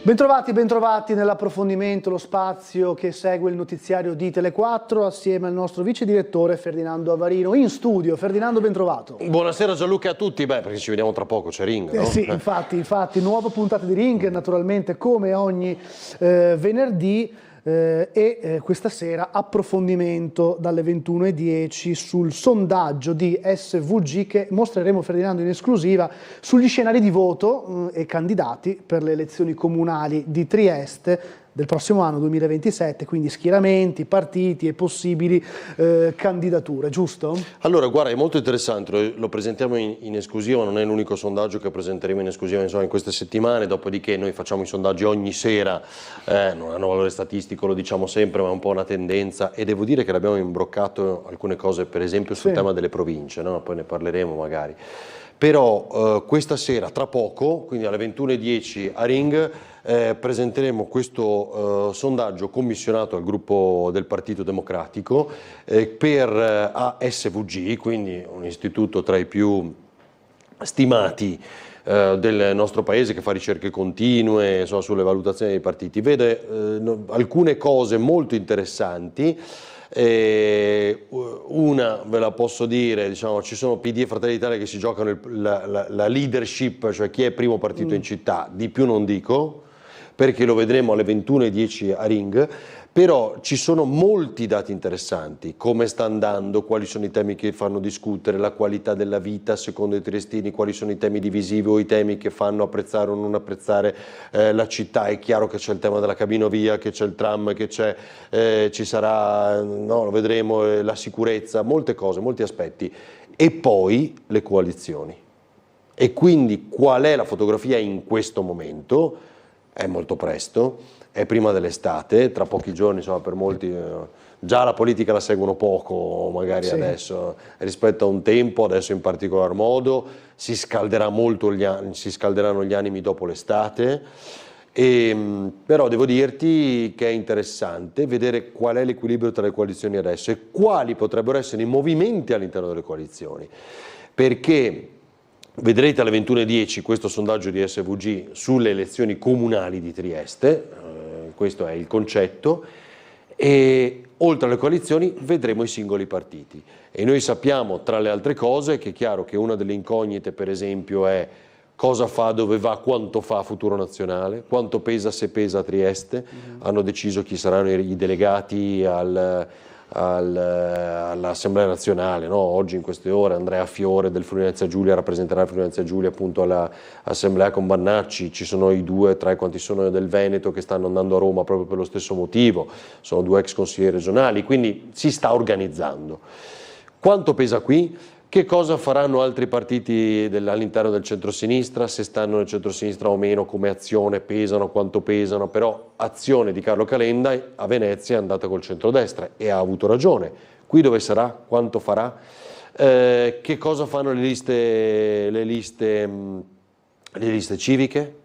Bentrovati nell'approfondimento, lo spazio che segue il notiziario di Tele4 assieme al nostro vice direttore Ferdinando Avarino in studio. Ferdinando, bentrovato. Buonasera Gianluca a tutti, perché ci vediamo tra poco, c'è Ring, no? Sì, infatti, nuova puntata di Ring, naturalmente come ogni venerdì. Questa sera approfondimento dalle 21:10 sul sondaggio di SVG che mostreremo, Ferdinando, in esclusiva sugli scenari di voto e candidati per le elezioni comunali di Trieste del prossimo anno 2027, quindi schieramenti, partiti e possibili candidature, giusto? Allora, guarda, è molto interessante, lo presentiamo in esclusiva, non è l'unico sondaggio che presenteremo in esclusiva in queste settimane, dopodiché noi facciamo i sondaggi ogni sera, non hanno valore statistico, lo diciamo sempre, ma è un po' una tendenza, e devo dire che l'abbiamo imbroccato alcune cose, per esempio sul tema delle province, no? Poi ne parleremo magari. Però questa sera, tra poco, quindi alle 21:10 a Ring, presenteremo questo sondaggio commissionato al gruppo del Partito Democratico per ASVG, quindi un istituto tra i più stimati del nostro paese che fa ricerche continue, insomma, sulle valutazioni dei partiti. Vede alcune cose molto interessanti. Una ve la posso dire, diciamo, ci sono PD e Fratelli d'Italia che si giocano la leadership, cioè chi è primo partito in città, di più non dico, perché lo vedremo alle 21:10 a Ring, però ci sono molti dati interessanti, come sta andando, quali sono i temi che fanno discutere, la qualità della vita secondo i triestini, quali sono i temi divisivi o i temi che fanno apprezzare o non apprezzare la città. È chiaro che c'è il tema della cabinovia, che c'è il tram, che ci sarà, no, lo vedremo, la sicurezza, molte cose, molti aspetti, e poi le coalizioni. E quindi qual è la fotografia in questo momento? È molto presto, è prima dell'estate, tra pochi giorni, insomma, per molti già la politica la seguono poco magari adesso rispetto a un tempo, adesso in particolar modo si scalderà molto si scalderanno gli animi dopo l'estate, però devo dirti che è interessante vedere qual è l'equilibrio tra le coalizioni adesso e quali potrebbero essere i movimenti all'interno delle coalizioni, perché vedrete alle 21:10 questo sondaggio di SVG sulle elezioni comunali di Trieste, questo è il concetto, e oltre alle coalizioni vedremo i singoli partiti. E noi sappiamo, tra le altre cose, che è chiaro che una delle incognite, per esempio, è cosa fa, dove va, quanto fa Futuro Nazionale, quanto pesa, se pesa a Trieste. Hanno deciso chi saranno i delegati all'Assemblea Nazionale, no? Oggi in queste ore Andrea Fiore del Friuli Venezia Giulia rappresenterà il Friuli Venezia Giulia appunto all'Assemblea con Bannacci. Ci sono i 2, 3 quanti sono del Veneto che stanno andando a Roma proprio per lo stesso motivo, sono 2 ex consiglieri regionali, quindi si sta organizzando. Quanto pesa qui? Che cosa faranno altri partiti all'interno del centrosinistra, se stanno nel centrosinistra o meno, come Azione, pesano, quanto pesano, però Azione di Carlo Calenda a Venezia è andata col centrodestra e ha avuto ragione. Qui dove sarà? Quanto farà? Che cosa fanno le liste civiche?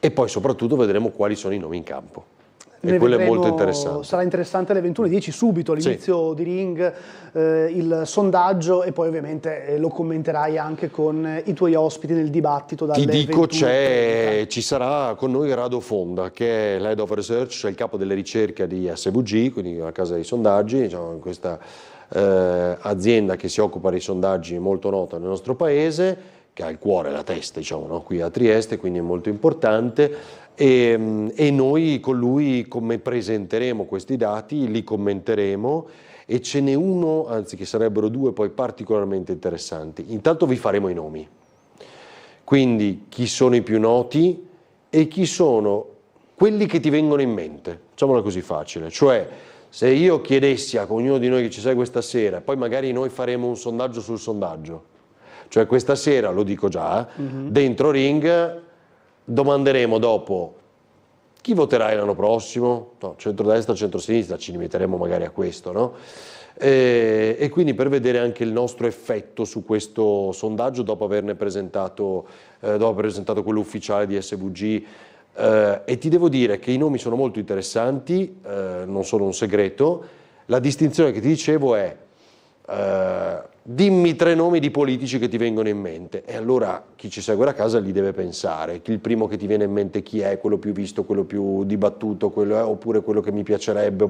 E poi soprattutto vedremo quali sono i nomi in campo. E quello è molto interessante. Sarà interessante alle 21:10 subito all'inizio di Ring il sondaggio, e poi ovviamente lo commenterai anche con i tuoi ospiti nel dibattito dalle 21:30. Ti dico, ci sarà con noi Rado Fonda, che è l'Head of Research, cioè il capo delle ricerche di SVG, quindi la casa dei sondaggi, diciamo, questa azienda che si occupa dei sondaggi molto nota nel nostro paese, che ha il cuore e la testa, diciamo, no? Qui a Trieste, quindi è molto importante. E noi con lui presenteremo questi dati, li commenteremo, e ce n'è uno, anzi che sarebbero 2 poi particolarmente interessanti. Intanto vi faremo i nomi, quindi chi sono i più noti e chi sono quelli che ti vengono in mente, diciamola così facile, cioè se io chiedessi a ognuno di noi che ci segue stasera, poi magari noi faremo un sondaggio sul sondaggio, cioè questa sera, lo dico già, dentro Ring domanderemo dopo chi voterai l'anno prossimo, no, centrodestra, centrosinistra, ci limiteremo magari a questo, no? E quindi per vedere anche il nostro effetto su questo sondaggio dopo aver presentato quello ufficiale di SVG, e ti devo dire che i nomi sono molto interessanti, non sono un segreto. La distinzione che ti dicevo è dimmi 3 nomi di politici che ti vengono in mente, e allora chi ci segue da casa li deve pensare. Il primo che ti viene in mente chi è, quello più visto, quello più dibattuto, oppure quello che mi piacerebbe,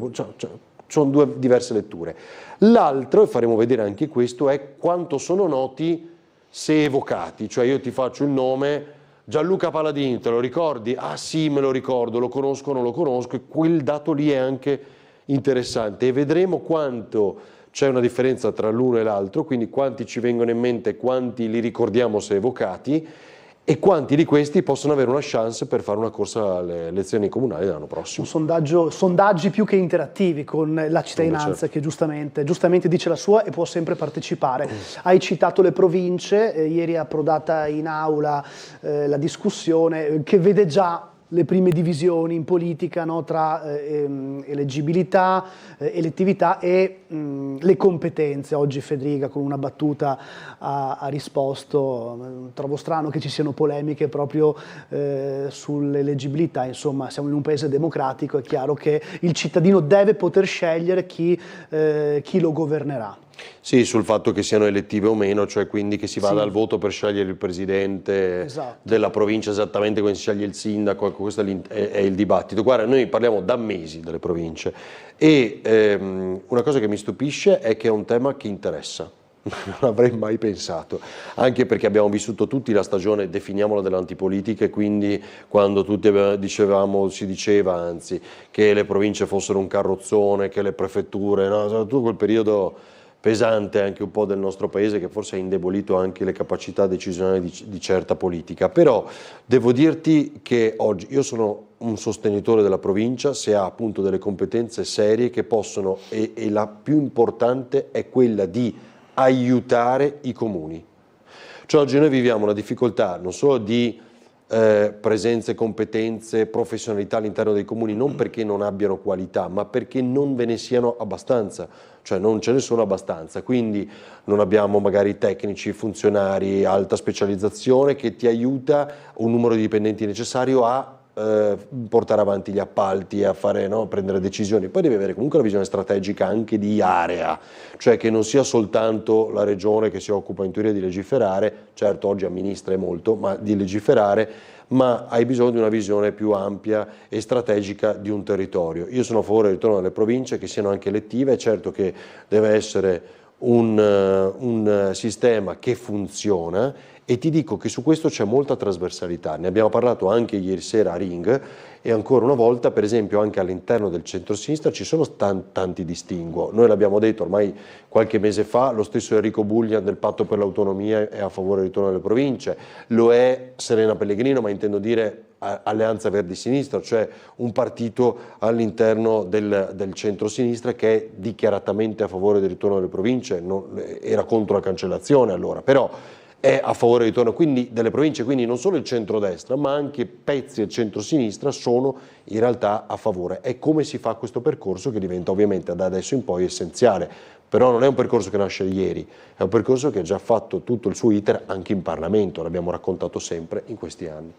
sono 2 diverse letture. L'altro, e faremo vedere anche questo, è quanto sono noti se evocati, cioè io ti faccio il nome Gianluca Paladini, te lo ricordi? Ah sì, me lo ricordo, lo conosco, non lo conosco, e quel dato lì è anche interessante, e vedremo quanto c'è una differenza tra l'uno e l'altro, quindi quanti ci vengono in mente, quanti li ricordiamo se evocati, e quanti di questi possono avere una chance per fare una corsa alle elezioni comunali dell'anno prossimo. Sondaggi più che interattivi con la cittadinanza, certo, che giustamente dice la sua e può sempre partecipare. Hai citato le province, ieri è approdata in aula la discussione che vede già le prime divisioni in politica, no, tra eleggibilità, elettività e le competenze. Oggi Federica con una battuta ha risposto, trovo strano che ci siano polemiche proprio sull'eleggibilità, insomma siamo in un paese democratico, è chiaro che il cittadino deve poter scegliere chi lo governerà. Sì, sul fatto che siano elettive o meno, cioè quindi che si vada al voto per scegliere il presidente, esatto, della provincia, esattamente come si sceglie il sindaco, ecco, questo è il dibattito. Guarda, noi parliamo da mesi delle province e una cosa che mi stupisce è che è un tema che interessa. Non avrei mai pensato, anche perché abbiamo vissuto tutti la stagione, definiamola, dell'antipolitica, e quindi quando tutti si diceva anzi che le province fossero un carrozzone, che le prefetture, no? Tutto quel periodo pesante anche un po' del nostro paese, che forse ha indebolito anche le capacità decisionali di certa politica. Però devo dirti che oggi io sono un sostenitore della provincia se ha appunto delle competenze serie che possono, e la più importante è quella di aiutare i comuni. Cioè oggi noi viviamo una difficoltà non solo di presenze, competenze, professionalità all'interno dei comuni, non perché non abbiano qualità, ma perché non ve ne siano abbastanza, cioè non ce ne sono abbastanza, quindi non abbiamo magari tecnici, funzionari, alta specializzazione che ti aiuta un numero di dipendenti necessario a portare avanti gli appalti, a fare, no, prendere decisioni. Poi devi avere comunque una visione strategica anche di area, cioè che non sia soltanto la regione che si occupa in teoria di legiferare, certo oggi amministra molto, ma di legiferare, ma hai bisogno di una visione più ampia e strategica di un territorio. Io sono a favore del ritorno delle province, che siano anche elettive, è certo che deve essere un sistema che funziona, e ti dico che su questo c'è molta trasversalità. Ne abbiamo parlato anche ieri sera a Ring, e ancora una volta, per esempio, anche all'interno del centro-sinistra ci sono tanti distinguo. Noi l'abbiamo detto ormai qualche mese fa, lo stesso Enrico Bullian del Patto per l'Autonomia è a favore del ritorno delle province, lo è Serena Pellegrino, ma intendo dire Alleanza Verdi-Sinistra, cioè un partito all'interno del centro-sinistra che è dichiaratamente a favore del ritorno delle province, era contro la cancellazione allora, però è a favore del ritorno delle province, quindi non solo il centrodestra, ma anche pezzi del centrosinistra sono in realtà a favore. È come si fa questo percorso che diventa ovviamente da adesso in poi essenziale, però non è un percorso che nasce ieri, è un percorso che ha già fatto tutto il suo iter anche in Parlamento, l'abbiamo raccontato sempre in questi anni.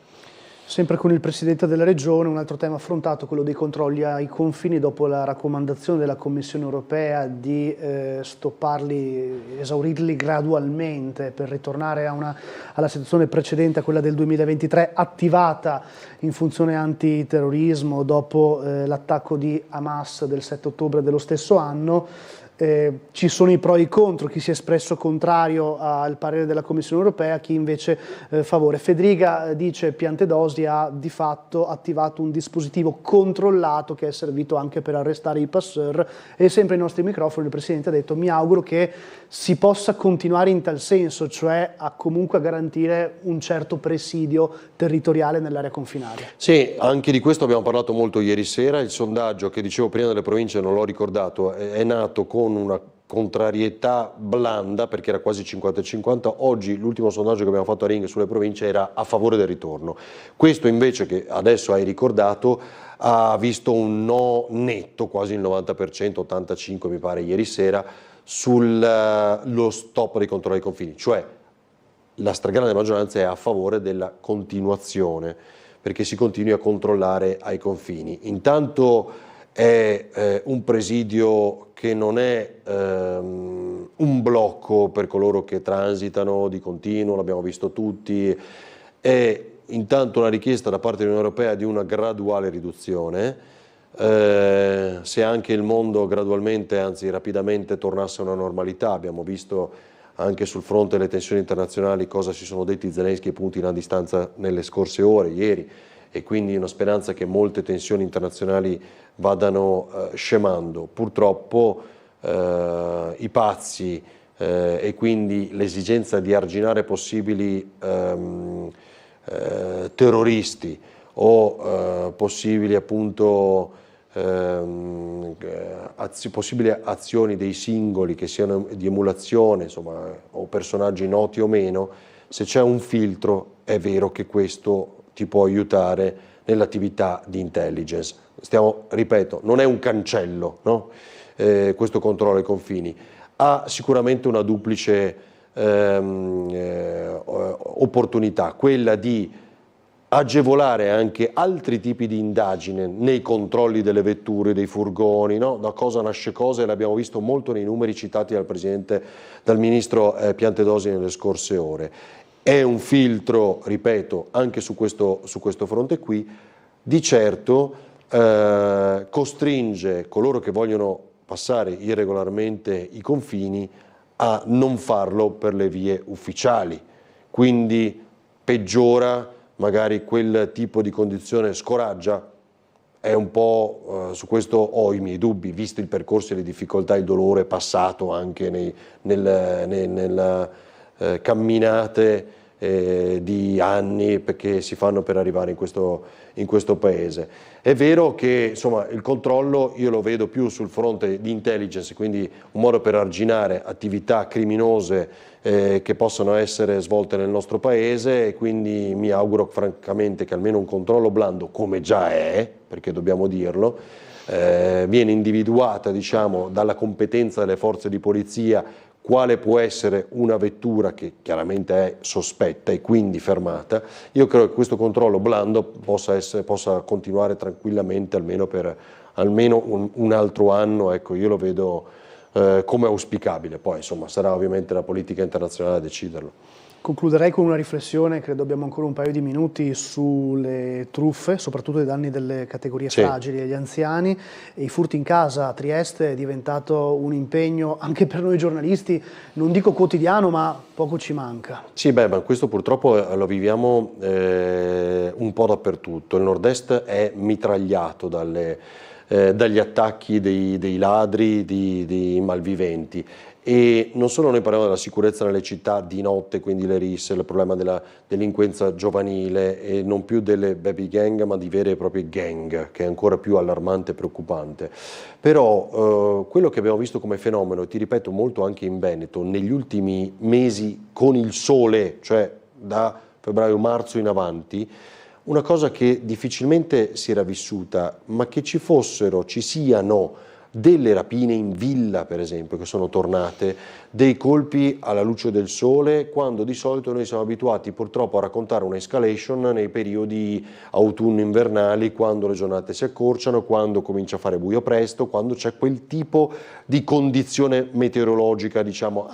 Sempre con il Presidente della Regione, un altro tema affrontato, quello dei controlli ai confini, dopo la raccomandazione della Commissione Europea di stopparli, esaurirli gradualmente per ritornare alla situazione precedente a quella del 2023, attivata in funzione antiterrorismo dopo l'attacco di Hamas del 7 ottobre dello stesso anno. Ci sono i pro e i contro, chi si è espresso contrario al parere della Commissione Europea, chi invece favore. Federica dice Piantedosi ha di fatto attivato un dispositivo controllato che è servito anche per arrestare i passeur, e sempre ai nostri microfoni il Presidente ha detto: mi auguro che si possa continuare in tal senso, cioè comunque a garantire un certo presidio territoriale nell'area confinaria. Sì, anche di questo abbiamo parlato molto ieri sera. Il sondaggio che dicevo prima delle province, non l'ho ricordato, è nato con una contrarietà blanda perché era quasi 50-50, oggi l'ultimo sondaggio che abbiamo fatto a Ring sulle province era a favore del ritorno. Questo invece, che adesso hai ricordato, ha visto un no netto, quasi il 90%, 85% mi pare ieri sera, sullo stop dei controlli ai confini, cioè la stragrande maggioranza è a favore della continuazione, perché si continui a controllare ai confini. Intanto è un presidio che non è un blocco per coloro che transitano di continuo, l'abbiamo visto tutti, è intanto una richiesta da parte dell'Unione Europea di una graduale riduzione. Se anche il mondo gradualmente, anzi rapidamente, tornasse a una normalità, abbiamo visto anche sul fronte delle tensioni internazionali cosa si sono detti Zelensky e Putin a distanza nelle scorse ore, ieri, e quindi una speranza che molte tensioni internazionali vadano scemando. Purtroppo i pazzi e quindi l'esigenza di arginare possibili terroristi o possibili appunto possibili azioni dei singoli che siano di emulazione, insomma, o personaggi noti o meno, se c'è un filtro è vero che questo ti può aiutare nell'attività di intelligence. Ripeto, non è un cancello, no? Questo controllo ai confini ha sicuramente una duplice opportunità, quella di agevolare anche altri tipi di indagine nei controlli delle vetture, dei furgoni, no? Da cosa nasce cosa, e l'abbiamo visto molto nei numeri citati dal ministro Piantedosi nelle scorse ore. È un filtro, ripeto, anche su questo fronte qui, di certo costringe coloro che vogliono passare irregolarmente i confini a non farlo per le vie ufficiali, quindi peggiora magari quel tipo di condizione, scoraggia. È un po' su questo ho i miei dubbi, visto il percorso e le difficoltà e il dolore passato anche nelle camminate di anni che si fanno per arrivare in questo paese. È vero che insomma il controllo io lo vedo più sul fronte di intelligence, quindi un modo per arginare attività criminose che possono essere svolte nel nostro paese, e quindi mi auguro francamente che almeno un controllo blando, come già è, perché dobbiamo dirlo, viene individuata, diciamo, dalla competenza delle forze di polizia quale può essere una vettura che chiaramente è sospetta e quindi fermata. Io credo che questo controllo blando possa continuare tranquillamente almeno per un altro anno, ecco, io lo vedo come auspicabile, poi insomma sarà ovviamente la politica internazionale a deciderlo. Concluderei con una riflessione, credo abbiamo ancora un paio di minuti, sulle truffe, soprattutto ai danni delle categorie fragili e agli anziani. E i furti in casa a Trieste è diventato un impegno anche per noi giornalisti, non dico quotidiano, ma poco ci manca. Sì, ma questo purtroppo lo viviamo un po' dappertutto. Il nord-est è mitragliato dagli attacchi dei ladri, dei malviventi. E non solo noi parliamo della sicurezza nelle città di notte, quindi le risse, il problema della delinquenza giovanile, e non più delle baby gang ma di vere e proprie gang, che è ancora più allarmante e preoccupante. Però quello che abbiamo visto come fenomeno, e ti ripeto molto anche in Veneto, negli ultimi mesi con il sole, cioè da febbraio-marzo in avanti, una cosa che difficilmente si era vissuta, ma che ci siano delle rapine in villa, per esempio, che sono tornate, dei colpi alla luce del sole, quando di solito noi siamo abituati purtroppo a raccontare un'escalation nei periodi autunno-invernali, quando le giornate si accorciano, quando comincia a fare buio presto, quando c'è quel tipo di condizione meteorologica, diciamo,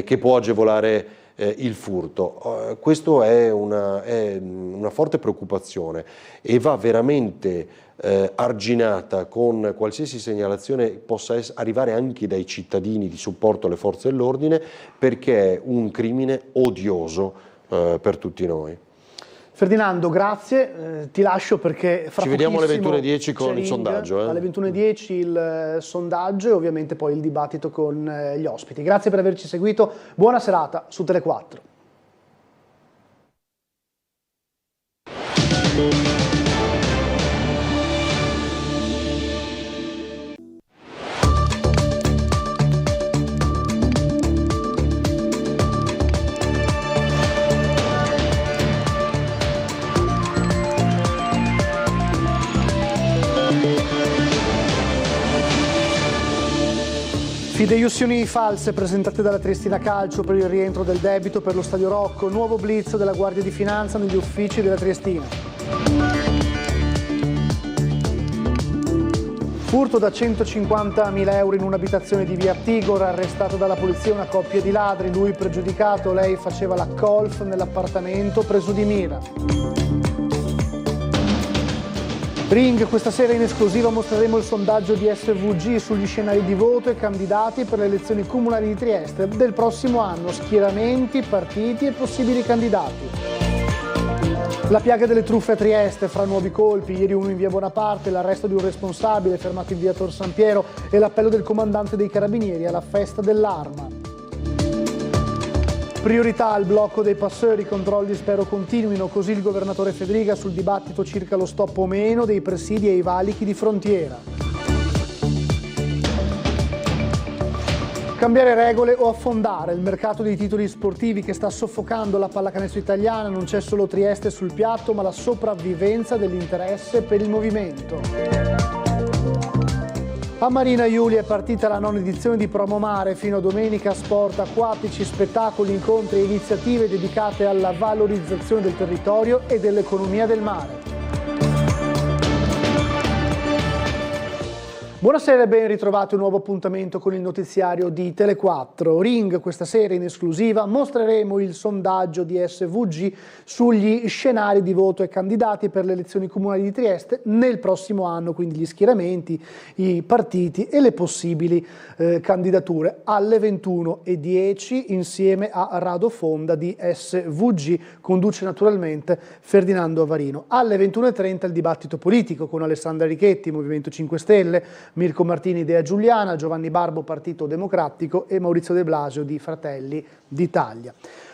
che può agevolare il furto. Questo è una forte preoccupazione e va veramente arginata con qualsiasi segnalazione possa arrivare anche dai cittadini di supporto alle forze dell'ordine, perché è un crimine odioso per tutti noi. Ferdinando, grazie, ti lascio perché fra ci vediamo alle 21:10 con il sondaggio. Alle 21:10 il sondaggio e ovviamente poi il dibattito con gli ospiti. Grazie per averci seguito, buona serata su Tele4. Fideiussioni false presentate dalla Triestina Calcio per il rientro del debito per lo Stadio Rocco, nuovo blitz della Guardia di Finanza negli uffici della Triestina. Furto da 150.000 euro in un'abitazione di via Tigor, arrestata dalla polizia una coppia di ladri, lui pregiudicato, lei faceva la golf nell'appartamento preso di mira. Ring, questa sera in esclusiva mostreremo il sondaggio di SVG sugli scenari di voto e candidati per le elezioni comunali di Trieste del prossimo anno, schieramenti, partiti e possibili candidati. La piaga delle truffe a Trieste, fra nuovi colpi, ieri uno in via Bonaparte, l'arresto di un responsabile fermato in via Tor San Piero e l'appello del comandante dei Carabinieri alla festa dell'Arma. Priorità al blocco dei passeur, i controlli spero continuino, così il governatore Fedriga sul dibattito circa lo stop o meno dei presidi ai valichi di frontiera. Cambiare regole o affondare il mercato dei titoli sportivi che sta soffocando la pallacanestro italiana, non c'è solo Trieste sul piatto, ma la sopravvivenza dell'interesse per il movimento. A Marina Iuli è partita la 9ª edizione di Promomare, fino a domenica sport acquatici, spettacoli, incontri e iniziative dedicate alla valorizzazione del territorio e dell'economia del mare. Buonasera e ben ritrovati a un nuovo appuntamento con il notiziario di Tele4. Ring, questa sera in esclusiva mostreremo il sondaggio di SVG sugli scenari di voto e candidati per le elezioni comunali di Trieste nel prossimo anno, quindi gli schieramenti, i partiti e le possibili candidature. Alle 21:10 insieme a Rado Fonda di SVG, conduce naturalmente Ferdinando Avarino. Alle 21:30 il dibattito politico con Alessandra Richetti, Movimento 5 Stelle, Mirko Martini, Idea Giuliana, Giovanni Barbo, Partito Democratico e Maurizio De Blasio di Fratelli d'Italia.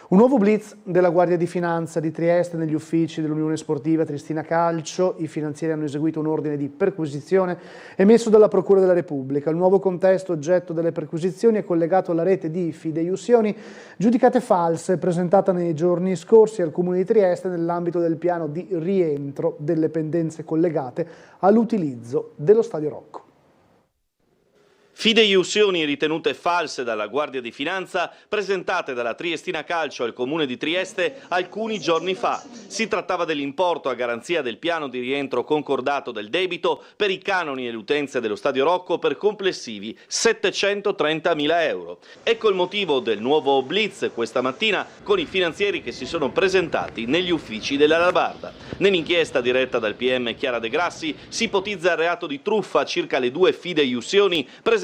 Un nuovo blitz della Guardia di Finanza di Trieste negli uffici dell'Unione Sportiva Triestina Calcio. I finanzieri hanno eseguito un ordine di perquisizione emesso dalla Procura della Repubblica. Il nuovo contesto oggetto delle perquisizioni è collegato alla rete di fideiussioni giudicate false presentata nei giorni scorsi al Comune di Trieste nell'ambito del piano di rientro delle pendenze collegate all'utilizzo dello Stadio Rocco. Fideiussioni ritenute false dalla Guardia di Finanza presentate dalla Triestina Calcio al Comune di Trieste alcuni giorni fa. Si trattava dell'importo a garanzia del piano di rientro concordato del debito per i canoni e le utenze dello Stadio Rocco per complessivi 730.000 euro. Ecco il motivo del nuovo blitz questa mattina con i finanzieri che si sono presentati negli uffici della Labarda. Nell'inchiesta diretta dal PM Chiara De Grassi si ipotizza il reato di truffa circa le 2 fideiussioni presentate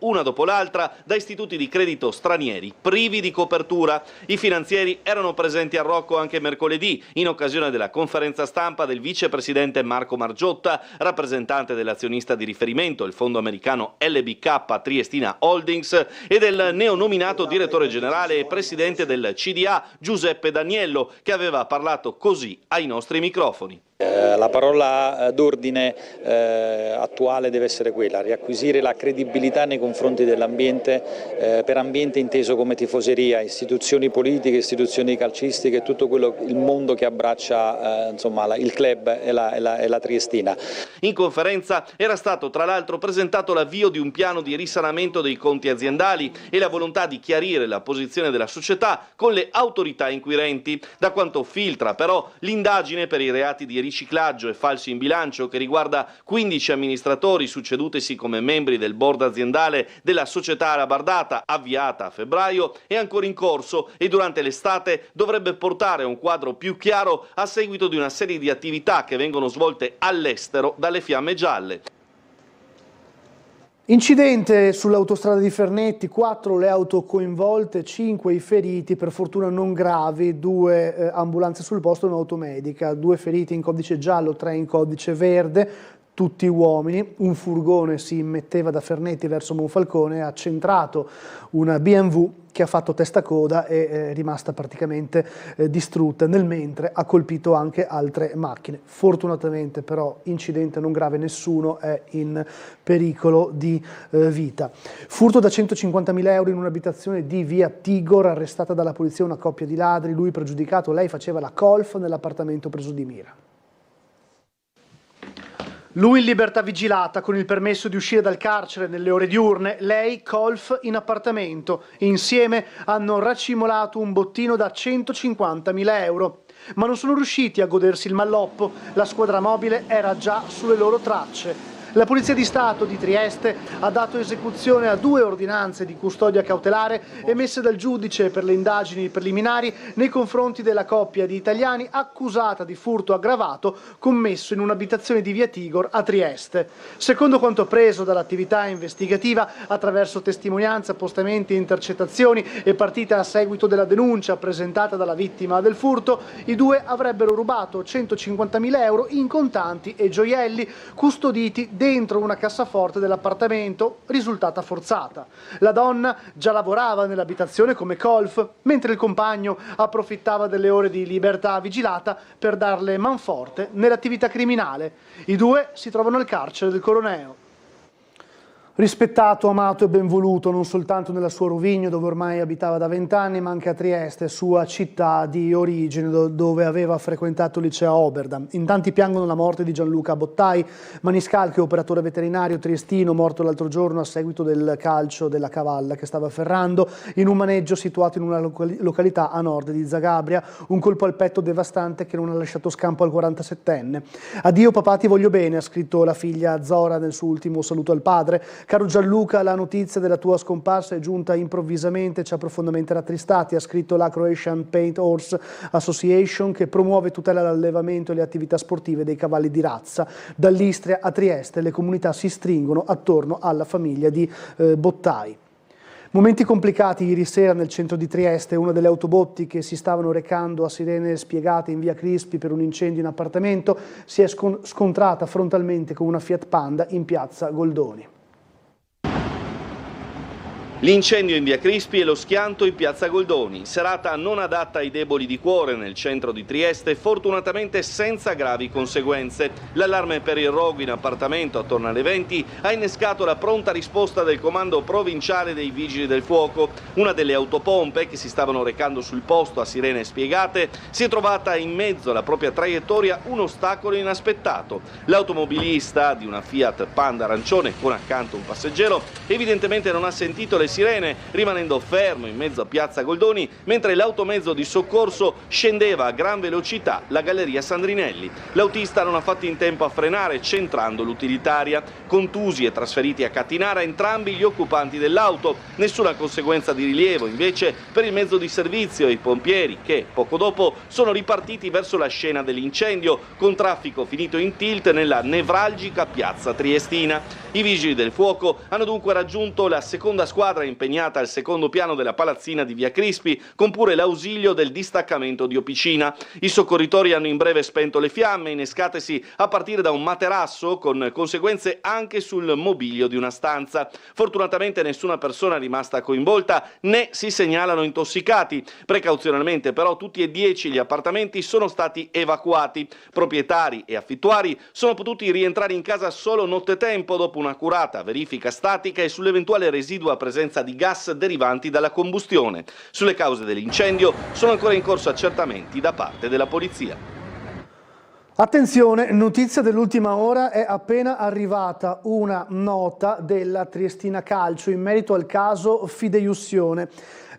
una dopo l'altra da istituti di credito stranieri privi di copertura. I finanzieri erano presenti a Rocco anche mercoledì in occasione della conferenza stampa del vicepresidente Marco Margiotta, rappresentante dell'azionista di riferimento, il fondo americano LBK Triestina Holdings, e del neonominato direttore generale e presidente del CDA Giuseppe Daniello, che aveva parlato così ai nostri microfoni. La parola d'ordine attuale deve essere quella: riacquisire la credibilità nei confronti dell'ambiente, per ambiente inteso come tifoseria, istituzioni politiche, istituzioni calcistiche, tutto quello, il mondo che abbraccia il club e la Triestina. In conferenza era stato tra l'altro presentato l'avvio di un piano di risanamento dei conti aziendali e la volontà di chiarire la posizione della società con le autorità inquirenti. Da quanto filtra però l'indagine per i reati di riciclaggio e falso in bilancio, che riguarda 15 amministratori succedutisi come membri del board aziendale della società Alabardata, avviata a febbraio, è ancora in corso e durante l'estate dovrebbe portare un quadro più chiaro a seguito di una serie di attività che vengono svolte all'estero dalle Fiamme Gialle. Incidente sull'autostrada di Fernetti, 4 le auto coinvolte, 5 i feriti, per fortuna non gravi, 2 ambulanze sul posto e un'auto medica, 2 feriti in codice giallo, 3 in codice verde, tutti uomini. Un furgone si metteva da Fernetti verso Monfalcone e ha centrato una BMW che ha fatto testa coda e è rimasta praticamente distrutta, nel mentre ha colpito anche altre macchine. Fortunatamente però incidente non grave, nessuno è in pericolo di vita. Furto da 150.000 euro in un'abitazione di via Tigor, arrestata dalla polizia una coppia di ladri, lui pregiudicato, lei faceva la golf nell'appartamento preso di mira. Lui in libertà vigilata con il permesso di uscire dal carcere nelle ore diurne, lei golf in appartamento. Insieme hanno racimolato un bottino da 150.000 euro. Ma non sono riusciti a godersi il malloppo, la squadra mobile era già sulle loro tracce. La Polizia di Stato di Trieste ha dato esecuzione a 2 ordinanze di custodia cautelare emesse dal giudice per le indagini preliminari nei confronti della coppia di italiani accusata di furto aggravato commesso in un'abitazione di via Tigor a Trieste. Secondo quanto preso dall'attività investigativa attraverso testimonianze, appostamenti e intercettazioni e partite a seguito della denuncia presentata dalla vittima del furto, i 2 avrebbero rubato 150.000 euro in contanti e gioielli custoditi dentro una cassaforte dell'appartamento risultata forzata. La donna già lavorava nell'abitazione come colf, mentre il compagno approfittava delle ore di libertà vigilata per darle manforte nell'attività criminale. I 2 si trovano al carcere del Coroneo. Rispettato, amato e ben voluto non soltanto nella sua Rovigno, dove ormai abitava da 20 anni, ma anche a Trieste, sua città di origine, dove aveva frequentato il liceo Oberdan. In tanti piangono la morte di Gianluca Bottai, maniscalco e operatore veterinario triestino, morto l'altro giorno a seguito del calcio della cavalla che stava afferrando in un maneggio situato in una località a nord di Zagabria. Un colpo al petto devastante che non ha lasciato scampo al 47enne. Addio papà, ti voglio bene, ha scritto la figlia Zora nel suo ultimo saluto al padre. Caro Gianluca, la notizia della tua scomparsa è giunta improvvisamente e ci ha profondamente rattristati, ha scritto la Croatian Paint Horse Association, che promuove e tutela l'allevamento e le attività sportive dei cavalli di razza. Dall'Istria a Trieste le comunità si stringono attorno alla famiglia di Bottai. Momenti complicati ieri sera nel centro di Trieste. Una delle autobotti che si stavano recando a sirene spiegate in via Crispi per un incendio in appartamento si è scontrata frontalmente con una Fiat Panda in piazza Goldoni. L'incendio in via Crispi e lo schianto in piazza Goldoni, serata non adatta ai deboli di cuore nel centro di Trieste, fortunatamente senza gravi conseguenze. L'allarme per il rogo in appartamento attorno alle 20 ha innescato la pronta risposta del comando provinciale dei Vigili del Fuoco. Una delle autopompe che si stavano recando sul posto a sirene spiegate si è trovata in mezzo alla propria traiettoria un ostacolo inaspettato. L'automobilista di una Fiat Panda arancione con accanto un passeggero evidentemente non ha sentito le sirene, rimanendo fermo in mezzo a piazza Goldoni mentre l'automezzo di soccorso scendeva a gran velocità la galleria Sandrinelli. L'autista non ha fatto in tempo a frenare, centrando l'utilitaria. Contusi e trasferiti a Catinara entrambi gli occupanti dell'auto. Nessuna conseguenza di rilievo invece per il mezzo di servizio e i pompieri che poco dopo sono ripartiti verso la scena dell'incendio con traffico finito in tilt nella nevralgica piazza triestina. I vigili del fuoco hanno dunque raggiunto la seconda squadra impegnata al secondo piano della palazzina di via Crispi, con pure l'ausilio del distaccamento di Opicina. I soccorritori hanno in breve spento le fiamme, innescatesi a partire da un materasso, con conseguenze anche sul mobilio di una stanza. Fortunatamente nessuna persona è rimasta coinvolta, né si segnalano intossicati. Precauzionalmente però tutti e 10 gli appartamenti sono stati evacuati. Proprietari e affittuari sono potuti rientrare in casa solo nottetempo dopo un'accurata verifica statica e sull'eventuale residua presenza di gas derivanti dalla combustione. Sulle cause dell'incendio sono ancora in corso accertamenti da parte della polizia. Attenzione, notizia dell'ultima ora, è appena arrivata una nota della Triestina Calcio in merito al caso Fideiussione.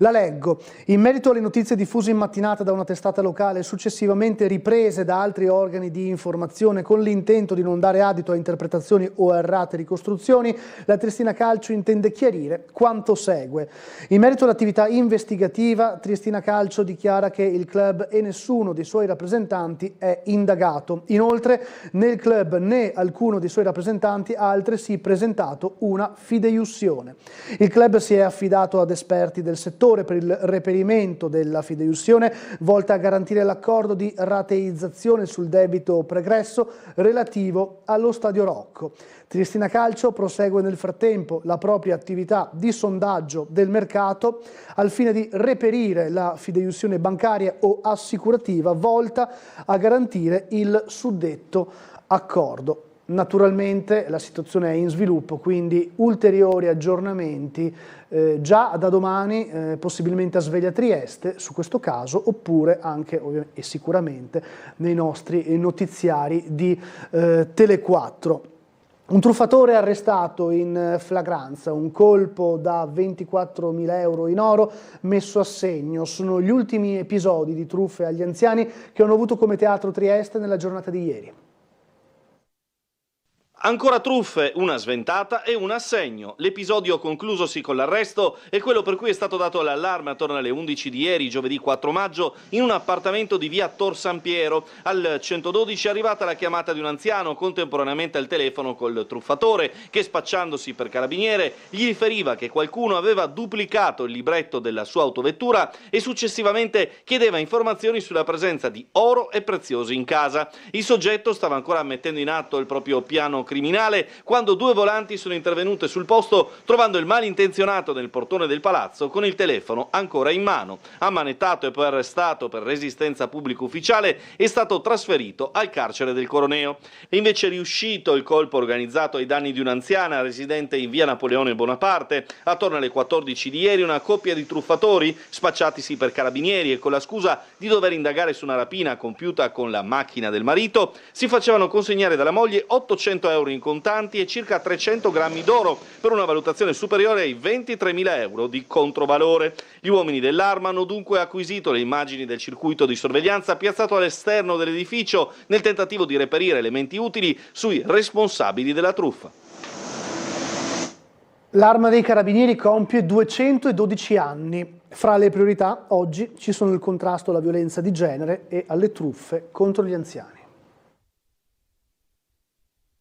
La leggo. In merito alle notizie diffuse in mattinata da una testata locale e successivamente riprese da altri organi di informazione con l'intento di non dare adito a interpretazioni o errate ricostruzioni, la Triestina Calcio intende chiarire quanto segue. In merito all'attività investigativa, Triestina Calcio dichiara che il club e nessuno dei suoi rappresentanti è indagato. Inoltre, nel club né alcuno dei suoi rappresentanti ha altresì presentato una fideiussione. Il club si è affidato ad esperti del settore per il reperimento della fideiussione volta a garantire l'accordo di rateizzazione sul debito pregresso relativo allo Stadio Rocco. Triestina Calcio prosegue nel frattempo la propria attività di sondaggio del mercato al fine di reperire la fideiussione bancaria o assicurativa volta a garantire il suddetto accordo. Naturalmente la situazione è in sviluppo, quindi ulteriori aggiornamenti già da domani, possibilmente a Sveglia Trieste su questo caso, oppure anche e sicuramente nei nostri notiziari di Tele4. Un truffatore arrestato in flagranza, un colpo da 24.000 euro in oro messo a segno. Sono gli ultimi episodi di truffe agli anziani che hanno avuto come teatro Trieste nella giornata di ieri. Ancora truffe, una sventata e un assegno. L'episodio conclusosi con l'arresto è quello per cui è stato dato l'allarme attorno alle 11 di ieri, giovedì 4 maggio, in un appartamento di via Tor San Piero. Al 112 è arrivata la chiamata di un anziano, contemporaneamente al telefono col truffatore, che spacciandosi per carabiniere gli riferiva che qualcuno aveva duplicato il libretto della sua autovettura e successivamente chiedeva informazioni sulla presenza di oro e preziosi in casa. Il soggetto stava ancora mettendo in atto il proprio piano criminale quando due volanti sono intervenute sul posto, trovando il malintenzionato nel portone del palazzo con il telefono ancora in mano. Ammanettato e poi arrestato per resistenza pubblica ufficiale, è stato trasferito al carcere del Coroneo. È invece riuscito il colpo organizzato ai danni di un'anziana residente in via Napoleone Bonaparte. Attorno alle 14 di ieri una coppia di truffatori, spacciatisi per carabinieri e con la scusa di dover indagare su una rapina compiuta con la macchina del marito, si facevano consegnare dalla moglie 800 euro in contanti e circa 300 grammi d'oro per una valutazione superiore ai 23.000 euro di controvalore. Gli uomini dell'Arma hanno dunque acquisito le immagini del circuito di sorveglianza piazzato all'esterno dell'edificio nel tentativo di reperire elementi utili sui responsabili della truffa. L'Arma dei Carabinieri compie 212 anni. Fra le priorità oggi ci sono il contrasto alla violenza di genere e alle truffe contro gli anziani.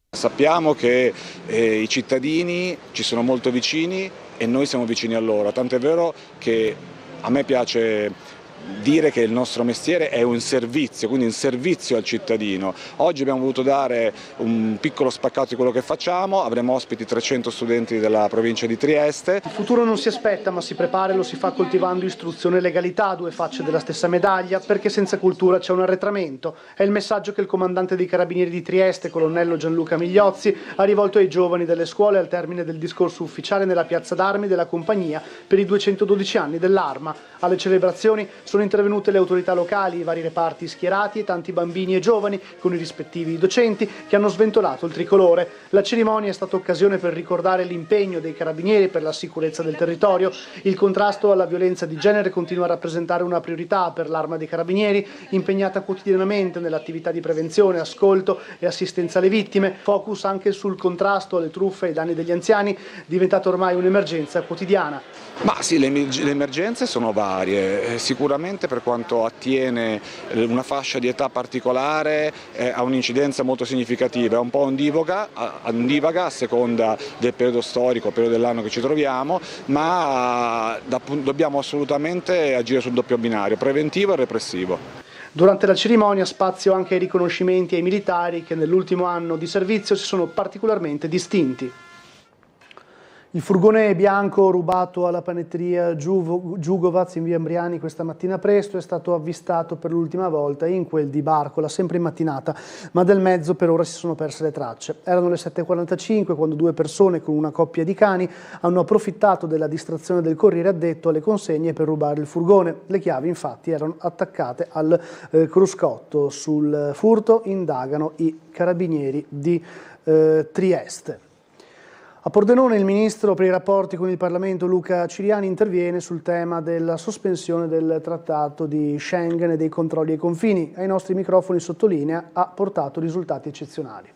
Sappiamo che i cittadini ci sono molto vicini e noi siamo vicini a loro, tanto è vero che a me piace dire che il nostro mestiere è un servizio, quindi un servizio al cittadino. Oggi abbiamo voluto dare un piccolo spaccato di quello che facciamo, avremo ospiti 300 studenti della provincia di Trieste. Il futuro non si aspetta ma si prepara e lo si fa coltivando istruzione e legalità, due facce della stessa medaglia, perché senza cultura c'è un arretramento. È il messaggio che il comandante dei Carabinieri di Trieste, colonnello Gianluca Migliozzi, ha rivolto ai giovani delle scuole al termine del discorso ufficiale nella piazza d'armi della compagnia per i 212 anni dell'Arma. Alle celebrazioni sono intervenute le autorità locali, i vari reparti schierati e tanti bambini e giovani con i rispettivi docenti che hanno sventolato il tricolore. La cerimonia è stata occasione per ricordare l'impegno dei carabinieri per la sicurezza del territorio. Il contrasto alla violenza di genere continua a rappresentare una priorità per l'Arma dei Carabinieri, impegnata quotidianamente nell'attività di prevenzione, ascolto e assistenza alle vittime. Focus anche sul contrasto alle truffe e ai danni degli anziani, diventata ormai un'emergenza quotidiana. Ma sì, le emergenze sono varie, sicuramente per quanto attiene una fascia di età particolare ha un'incidenza molto significativa, è un po' ondivaga a seconda del periodo storico, periodo dell'anno che ci troviamo, ma dobbiamo assolutamente agire sul doppio binario, preventivo e repressivo. Durante la cerimonia spazio anche ai riconoscimenti ai militari che nell'ultimo anno di servizio si sono particolarmente distinti. Il furgone bianco rubato alla panetteria Giugovaz in via Ambriani questa mattina presto è stato avvistato per l'ultima volta in quel di Barcola, sempre in mattinata, ma del mezzo per ora si sono perse le tracce. Erano le 7:45 quando due persone con una coppia di cani hanno approfittato della distrazione del corriere addetto alle consegne per rubare il furgone. Le chiavi infatti erano attaccate al cruscotto. Sul furto indagano i carabinieri di Trieste. A Pordenone il ministro per i rapporti con il Parlamento Luca Ciriani interviene sul tema della sospensione del trattato di Schengen e dei controlli ai confini. Ai nostri microfoni sottolinea ha portato risultati eccezionali.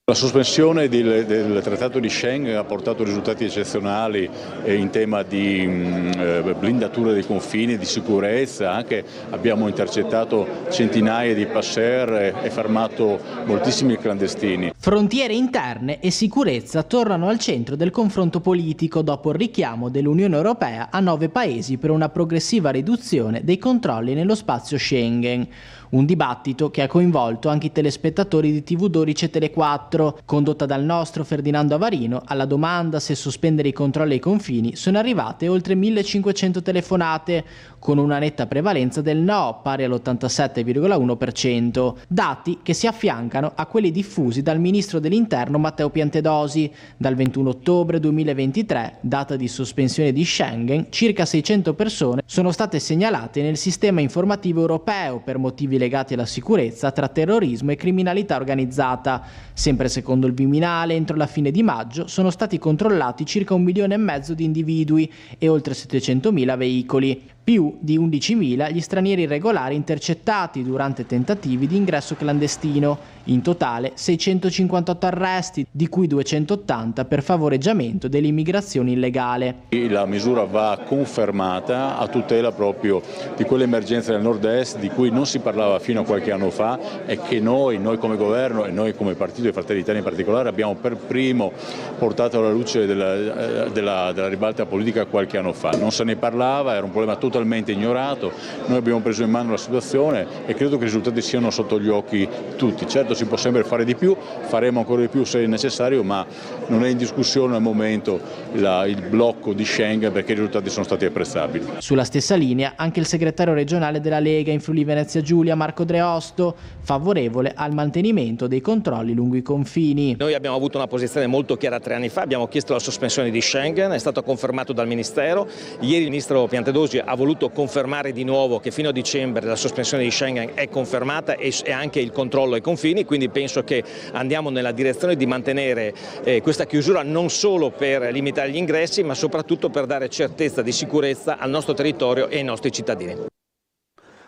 La sospensione del Trattato di Schengen ha portato risultati eccezionali in tema di blindatura dei confini, di sicurezza, anche abbiamo intercettato centinaia di passer e fermato moltissimi clandestini. Frontiere interne e sicurezza tornano al centro del confronto politico dopo il richiamo dell'Unione Europea a 9 paesi per una progressiva riduzione dei controlli nello spazio Schengen. Un dibattito che ha coinvolto anche i telespettatori di TV12 e Tele4. Condotta dal nostro Ferdinando Avarino, alla domanda se sospendere i controlli ai confini sono arrivate oltre 1500 telefonate, con una netta prevalenza del no, pari all'87,1%. Dati che si affiancano a quelli diffusi dal ministro dell'Interno Matteo Piantedosi. Dal 21 ottobre 2023, data di sospensione di Schengen, circa 600 persone sono state segnalate nel sistema informativo europeo per motivi legati alla sicurezza tra terrorismo e criminalità organizzata. Sempre secondo il Viminale, entro la fine di maggio sono stati controllati circa 1,5 milioni di individui e oltre 700.000 veicoli. più di 11.000 gli stranieri irregolari intercettati durante tentativi di ingresso clandestino. In totale 658 arresti, di cui 280 per favoreggiamento dell'immigrazione illegale. La misura va confermata a tutela proprio di quell'emergenza del nord-est di cui non si parlava fino a qualche anno fa e che noi come governo e noi come partito di Fratelli d'Italia in particolare abbiamo per primo portato alla luce della ribalta politica qualche anno fa. Non se ne parlava, era un problema totalmente ignorato, noi abbiamo preso in mano la situazione e credo che i risultati siano sotto gli occhi tutti. Certo, si può sempre fare di più, faremo ancora di più se è necessario, ma non è in discussione al momento il blocco di Schengen perché i risultati sono stati apprezzabili. Sulla stessa linea anche il segretario regionale della Lega in Friuli Venezia Giulia, Marco Dreosto, favorevole al mantenimento dei controlli lungo i confini. Noi abbiamo avuto una posizione molto chiara 3 anni fa, abbiamo chiesto la sospensione di Schengen, è stato confermato dal Ministero. Ieri il Ministro Piantedosi ha voluto confermare di nuovo che fino a dicembre la sospensione di Schengen è confermata e anche il controllo ai confini. Quindi penso che andiamo nella direzione di mantenere questa chiusura non solo per limitare gli ingressi ma soprattutto per dare certezza di sicurezza al nostro territorio e ai nostri cittadini.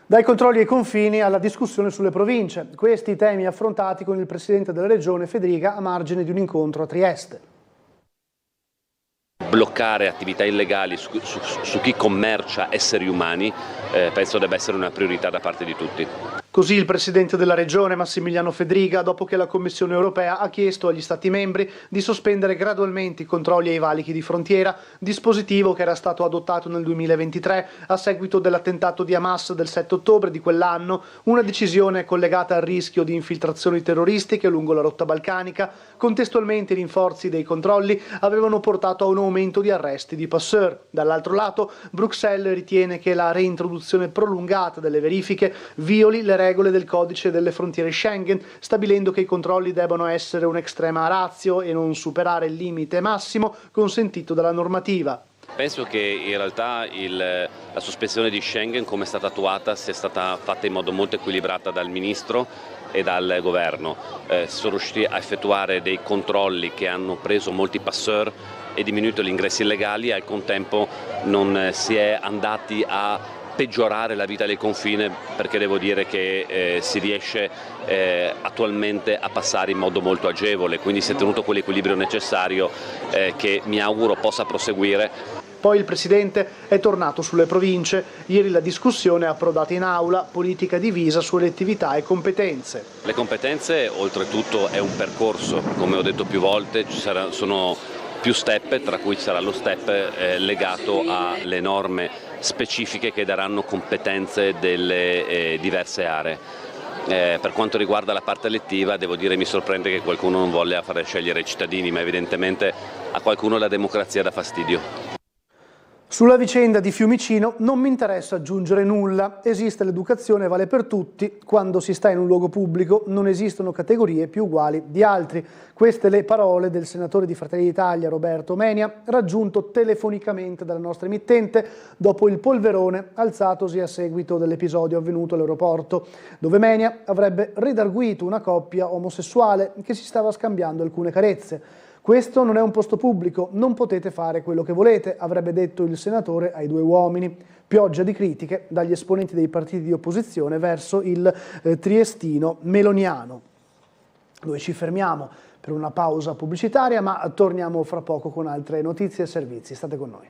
Dai controlli ai confini alla discussione sulle province, questi i temi affrontati con il Presidente della Regione Fedriga a margine di un incontro a Trieste. Bloccare attività illegali su chi commercia esseri umani penso debba essere una priorità da parte di tutti. Così il Presidente della Regione Massimiliano Fedriga dopo che la Commissione europea ha chiesto agli Stati membri di sospendere gradualmente i controlli ai valichi di frontiera, dispositivo che era stato adottato nel 2023 a seguito dell'attentato di Hamas del 7 ottobre di quell'anno, una decisione collegata al rischio di infiltrazioni terroristiche lungo la rotta balcanica. Contestualmente i rinforzi dei controlli avevano portato a un aumento di arresti di passeur. Dall'altro lato, Bruxelles ritiene che la reintroduzione prolungata delle verifiche violi le regole del codice delle frontiere Schengen, stabilendo che i controlli debbano essere un'extrema ratio e non superare il limite massimo consentito dalla normativa. Penso che in realtà la sospensione di Schengen, come è stata attuata, sia stata fatta in modo molto equilibrato dal Ministro e dal Governo. Sono riusciti a effettuare dei controlli che hanno preso molti passeur e diminuito gli ingressi illegali, e al contempo non si è andati a peggiorare la vita del confine, perché devo dire che si riesce attualmente a passare in modo molto agevole, quindi si è tenuto quell'equilibrio necessario che mi auguro possa proseguire. Poi il Presidente è tornato sulle province. Ieri la discussione è approdata in aula, politica divisa su elettività e competenze. Le competenze oltretutto è un percorso, come ho detto più volte, sono più step, tra cui ci sarà lo step legato alle norme specifiche che daranno competenze delle diverse aree. Per quanto riguarda la parte elettiva, devo dire mi sorprende che qualcuno non voglia fare scegliere i cittadini, ma evidentemente a qualcuno la democrazia dà fastidio. Sulla vicenda di Fiumicino non mi interessa aggiungere nulla, esiste l'educazione, vale per tutti, quando si sta in un luogo pubblico non esistono categorie più uguali di altri. Queste le parole del senatore di Fratelli d'Italia Roberto Menia, raggiunto telefonicamente dalla nostra emittente dopo il polverone alzatosi a seguito dell'episodio avvenuto all'aeroporto, dove Menia avrebbe redarguito una coppia omosessuale che si stava scambiando alcune carezze. Questo non è un posto pubblico, non potete fare quello che volete, avrebbe detto il senatore ai due uomini. Pioggia di critiche dagli esponenti dei partiti di opposizione verso il triestino meloniano. Noi ci fermiamo per una pausa pubblicitaria, ma torniamo fra poco con altre notizie e servizi. State con noi.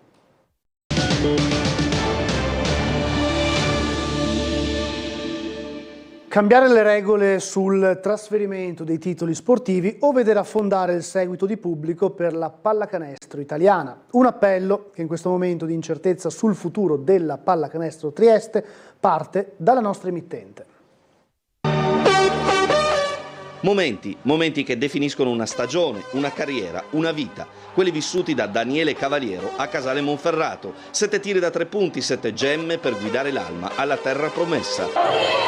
Cambiare le regole sul trasferimento dei titoli sportivi o vedere affondare il seguito di pubblico per la pallacanestro italiana. Un appello che in questo momento di incertezza sul futuro della pallacanestro Trieste parte dalla nostra emittente. Momenti che definiscono una stagione, una carriera, una vita. Quelli vissuti da Daniele Cavaliero a Casale Monferrato. 7 tiri da 3 punti, 7 gemme per guidare l'Alma alla terra promessa.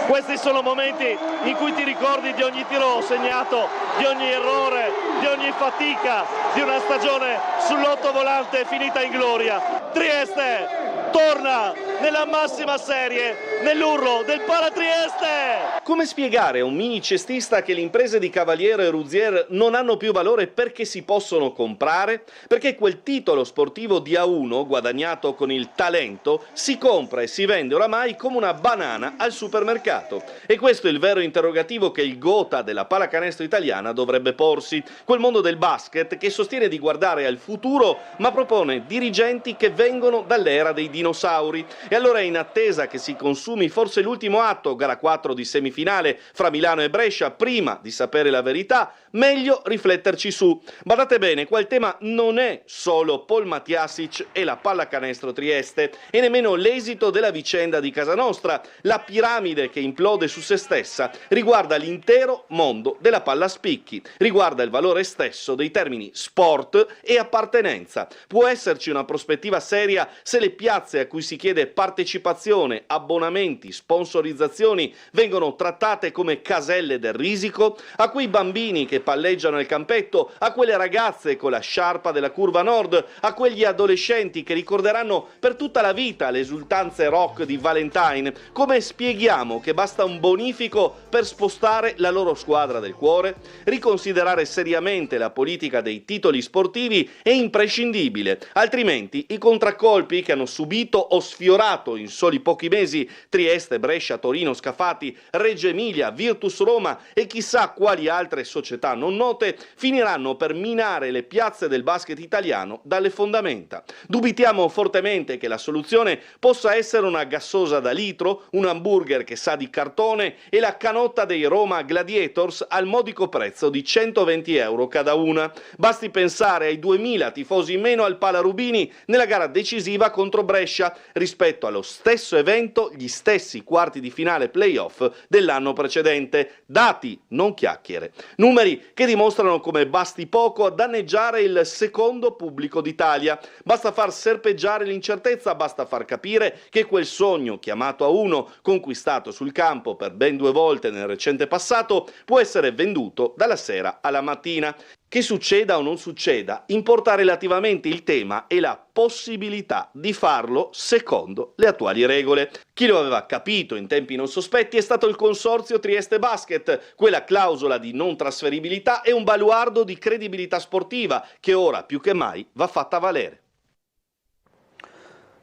Questi sono momenti in cui ti ricordi di ogni tiro segnato, di ogni errore, di ogni fatica, di una stagione sull'ottovolante finita in gloria. Trieste torna nella massima serie nell'urlo del Palatrieste. Come spiegare a un mini cestista che le imprese di Cavaliero e Rouzier non hanno più valore perché si possono comprare? Perché quel titolo sportivo di A1 guadagnato con il talento si compra e si vende oramai come una banana al supermercato. E questo è il vero interrogativo che il Gotha della pallacanestro italiana dovrebbe porsi. Quel mondo del basket che sostiene di guardare al futuro ma propone dirigenti che vengono dall'era dei dinosauri. E allora, in attesa che si consumi forse l'ultimo atto, gara 4 di semifinale fra Milano e Brescia, prima di sapere la verità, meglio rifletterci su. Badate bene, qua il tema non è solo Paul Matjasic e la pallacanestro Trieste, e nemmeno l'esito della vicenda di casa nostra. La piramide che implode su se stessa riguarda l'intero mondo della palla a spicchi, riguarda il valore stesso dei termini sport e appartenenza. Può esserci una prospettiva seria se le piazze a cui si chiede partecipazione, abbonamenti, sponsorizzazioni vengono trattate come caselle del risico? A quei bambini che palleggiano nel campetto, a quelle ragazze con la sciarpa della curva nord, a quegli adolescenti che ricorderanno per tutta la vita le esultanze rock di Valentine, come spieghiamo che basta un bonifico per spostare la loro squadra del cuore? Riconsiderare seriamente la politica dei titoli sportivi è imprescindibile, altrimenti i contraccolpi che hanno subito o sfiorato in soli pochi mesi Trieste, Brescia, Torino, Scafati, Reggio Emilia, Virtus Roma e chissà quali altre società non note finiranno per minare le piazze del basket italiano dalle fondamenta. Dubitiamo fortemente che la soluzione possa essere una gassosa da litro, un hamburger che sa di cartone e la canotta dei Roma Gladiators al modico prezzo di 120 euro cada una. Basti pensare ai 2000 tifosi in meno al Pala Rubini nella gara decisiva contro Brescia, rispetto allo stesso evento, gli stessi quarti di finale playoff dell'anno precedente. Dati, non chiacchiere. Numeri che dimostrano come basti poco a danneggiare il secondo pubblico d'Italia. Basta far serpeggiare l'incertezza, basta far capire che quel sogno chiamato A1, conquistato sul campo per ben 2 volte nel recente passato, può essere venduto dalla sera alla mattina. Che succeda o non succeda, importa relativamente il tema e la possibilità di farlo secondo le attuali regole. Chi lo aveva capito in tempi non sospetti è stato il consorzio Trieste Basket. Quella clausola di non trasferibilità è un baluardo di credibilità sportiva che ora più che mai va fatta valere.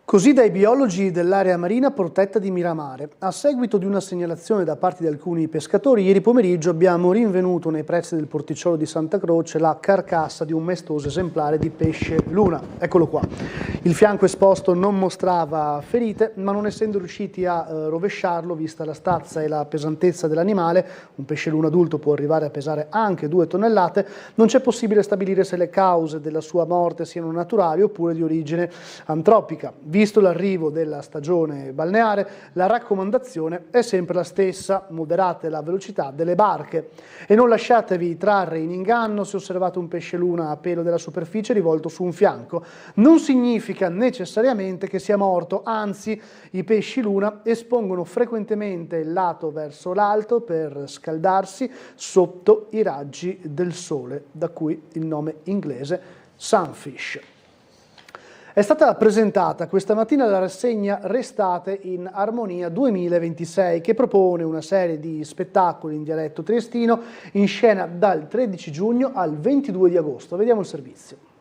Così dai biologi dell'area marina protetta di Miramare. A seguito di una segnalazione da parte di alcuni pescatori, ieri pomeriggio abbiamo rinvenuto nei pressi del porticciolo di Santa Croce la carcassa di un maestoso esemplare di pesce luna. Eccolo qua. Il fianco esposto non mostrava ferite, ma non essendo riusciti a rovesciarlo, vista la stazza e la pesantezza dell'animale, un pesce luna adulto può arrivare a pesare anche 2 tonnellate, non c'è possibile stabilire se le cause della sua morte siano naturali oppure di origine antropica. Visto l'arrivo della stagione balneare, la raccomandazione è sempre la stessa: moderate la velocità delle barche e non lasciatevi trarre in inganno se osservate un pesce luna a pelo della superficie rivolto su un fianco. Non significa necessariamente che sia morto, anzi i pesci luna espongono frequentemente il lato verso l'alto per scaldarsi sotto i raggi del sole, da cui il nome inglese sunfish. È stata presentata questa mattina la rassegna Restate in Armonia 2026, che propone una serie di spettacoli in dialetto triestino in scena dal 13 giugno al 22 di agosto. Vediamo il servizio.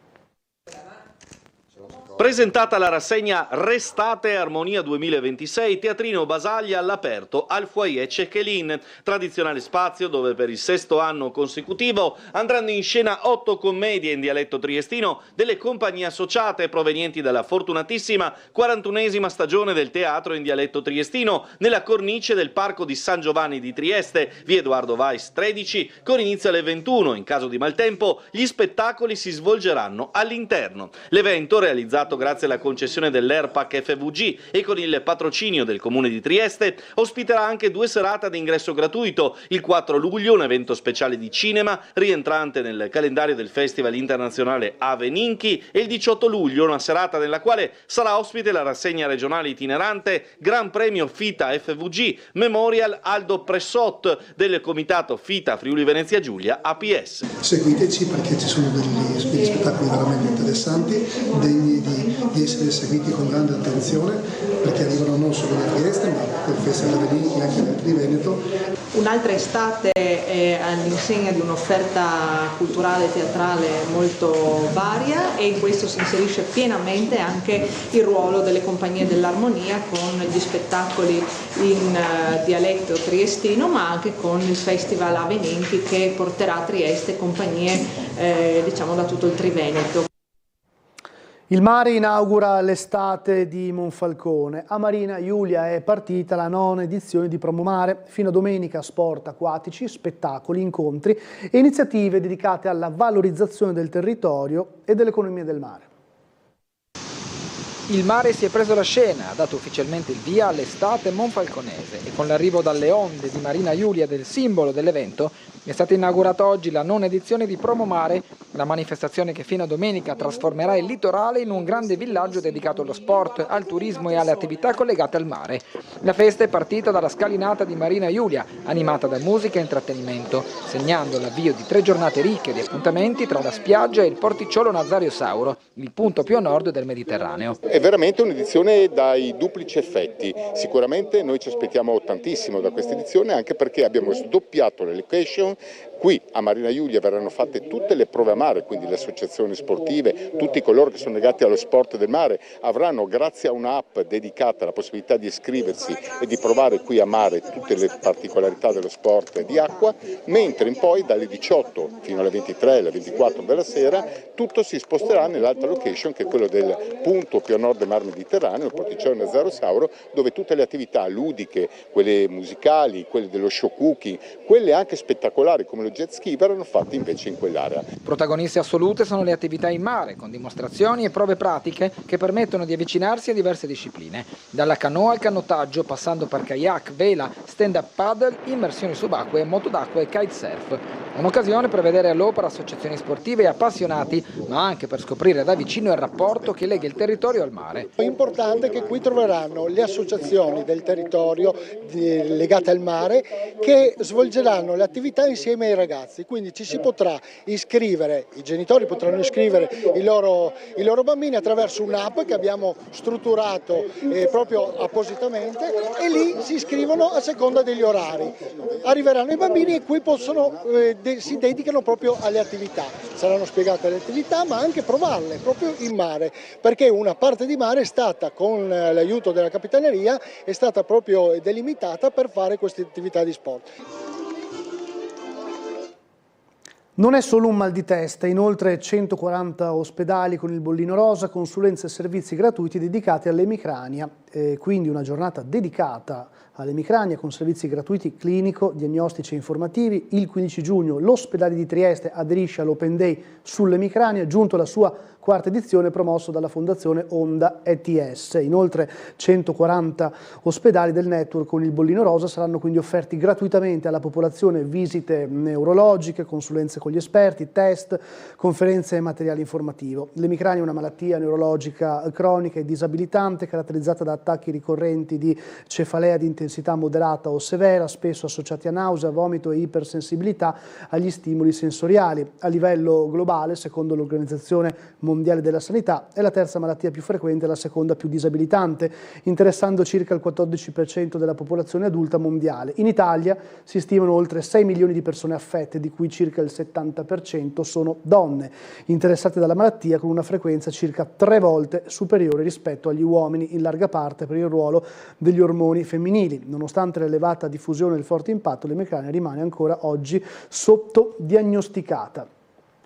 Presentata la rassegna Restate Armonia 2026, Teatrino Basaglia all'aperto al Foyer Cechelin, tradizionale spazio dove per il 6º anno consecutivo andranno in scena 8 commedie in dialetto triestino delle compagnie associate provenienti dalla fortunatissima 41esima stagione del teatro in dialetto triestino nella cornice del Parco di San Giovanni di Trieste, via Edoardo Weiss 13, con inizio alle 21. In caso di maltempo gli spettacoli si svolgeranno all'interno. L'evento, realizzato grazie alla concessione dell'ERPAC FVG e con il patrocinio del Comune di Trieste, ospiterà anche 2 serate ad ingresso gratuito. Il 4 luglio un evento speciale di cinema rientrante nel calendario del Festival Internazionale Ave Ninchi e il 18 luglio una serata nella quale sarà ospite la rassegna regionale itinerante Gran Premio FITA FVG Memorial Aldo Pressot del Comitato FITA Friuli Venezia Giulia APS. Seguiteci perché ci sono degli degli spettacoli veramente interessanti, degni di essere seguiti con grande attenzione, perché arrivano non solo da Trieste ma col Festival Avvenire anche da altri Veneto. Un'altra estate all'insegna di un'offerta culturale e teatrale molto varia, e in questo si inserisce pienamente anche il ruolo delle compagnie dell'armonia con gli spettacoli in dialetto triestino, ma anche con il Festival Avvenenti che porterà a Trieste compagnie diciamo da tutto il Triveneto. Il mare inaugura l'estate di Monfalcone. A Marina Iulia è partita la 9ª edizione di Promomare. Fino a domenica sport acquatici, spettacoli, incontri e iniziative dedicate alla valorizzazione del territorio e dell'economia del mare. Il mare si è preso la scena, ha dato ufficialmente il via all'estate monfalconese e con l'arrivo dalle onde di Marina Iulia del simbolo dell'evento è stata inaugurata oggi la 9ª edizione di Promomare, la manifestazione che fino a domenica trasformerà il litorale in un grande villaggio dedicato allo sport, al turismo e alle attività collegate al mare. La festa è partita dalla scalinata di Marina Iulia, animata da musica e intrattenimento, segnando l'avvio di 3 giornate ricche di appuntamenti tra la spiaggia e il porticciolo Nazario Sauro, il punto più a nord del Mediterraneo. È veramente un'edizione dai duplici effetti. Sicuramente noi ci aspettiamo tantissimo da questa edizione, anche perché abbiamo sdoppiato le location. Qui a Marina Iulia verranno fatte tutte le prove a mare, quindi le associazioni sportive, tutti coloro che sono legati allo sport del mare avranno, grazie a un'app dedicata, la possibilità di iscriversi e di provare qui a mare tutte le particolarità dello sport di acqua, mentre in poi dalle 18 fino alle 23, alle 24 della sera tutto si sposterà nell'altra location, che è quello del punto più a nord del mar Mediterraneo, il porticciolo Nazario Sauro, dove tutte le attività ludiche, quelle musicali, quelle dello show cooking, quelle anche spettacolari come lo jet ski verranno fatte invece in quell'area. Protagoniste assolute sono le attività in mare, con dimostrazioni e prove pratiche che permettono di avvicinarsi a diverse discipline, dalla canoa al canottaggio, passando per kayak, vela, stand-up paddle, immersioni subacquee, moto d'acqua e kitesurf. Un'occasione per vedere all'opera associazioni sportive e appassionati, ma anche per scoprire da vicino il rapporto che lega il territorio al mare. È importante che qui troveranno le associazioni del territorio legate al mare che svolgeranno le attività insieme ai ragazzi, quindi ci si potrà iscrivere, i genitori potranno iscrivere i loro bambini attraverso un'app che abbiamo strutturato proprio appositamente, e lì si iscrivono a seconda degli orari. Arriveranno i bambini e qui si dedicano proprio alle attività, saranno spiegate le attività ma anche provarle proprio in mare, perché una parte di mare è stata, con l'aiuto della Capitaneria, è stata proprio delimitata per fare queste attività di sport. Non è solo un mal di testa, in oltre 140 ospedali con il bollino rosa, consulenze e servizi gratuiti dedicati all'emicrania, quindi una giornata dedicata all'emicrania con servizi gratuiti clinico, diagnostici e informativi. Il 15 giugno l'ospedale di Trieste aderisce all'Open Day sull'emicrania, giunto alla sua 4ª edizione promosso dalla Fondazione Onda ETS. In oltre 140 ospedali del network con il bollino rosa saranno quindi offerti gratuitamente alla popolazione visite neurologiche, consulenze con gli esperti, test, conferenze e materiale informativo. L'emicrania è una malattia neurologica cronica e disabilitante caratterizzata da attacchi ricorrenti di cefalea di intensità moderata o severa, spesso associati a nausea, vomito e ipersensibilità agli stimoli sensoriali. A livello globale, secondo l'Organizzazione Mondiale della Sanità, è la 3ª malattia più frequente e la 2ª più disabilitante, interessando circa il 14% della popolazione adulta mondiale. In Italia si stimano oltre 6 milioni di persone affette, di cui circa il 70% sono donne, interessate dalla malattia con una frequenza circa 3 volte superiore rispetto agli uomini, in larga parte per il ruolo degli ormoni femminili. Nonostante l'elevata diffusione e il forte impatto, l'emicrania rimane ancora oggi sottodiagnosticata.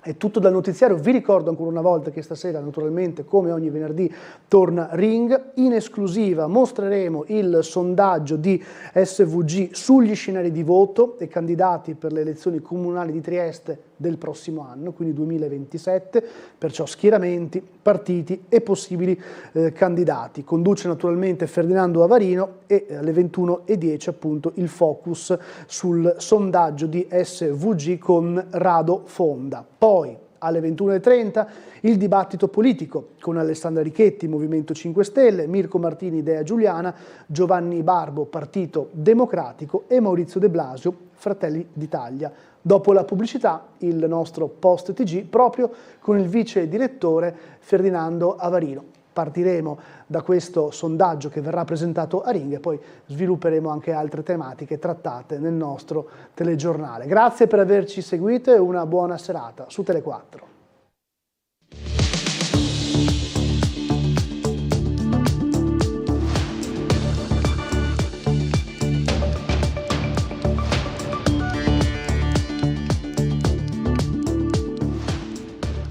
È tutto dal notiziario. Vi ricordo ancora una volta che stasera, naturalmente, come ogni venerdì, torna Ring. In esclusiva mostreremo il sondaggio di SVG sugli scenari di voto e candidati per le elezioni comunali di Trieste del prossimo anno, quindi 2027, perciò schieramenti, partiti e possibili candidati. Conduce naturalmente Ferdinando Avarino e alle 21:10 appunto il focus sul sondaggio di SVG con Rado Fonda. Poi alle 21:30 il dibattito politico con Alessandra Richetti, Movimento 5 Stelle, Mirko Martini, Idea Giuliana, Giovanni Barbo, Partito Democratico e Maurizio De Blasio, Fratelli d'Italia. Dopo la pubblicità, il nostro Post TG proprio con il vice direttore Ferdinando Avarino. Partiremo da questo sondaggio che verrà presentato a Ring e poi svilupperemo anche altre tematiche trattate nel nostro telegiornale. Grazie per averci seguito e una buona serata su Tele4.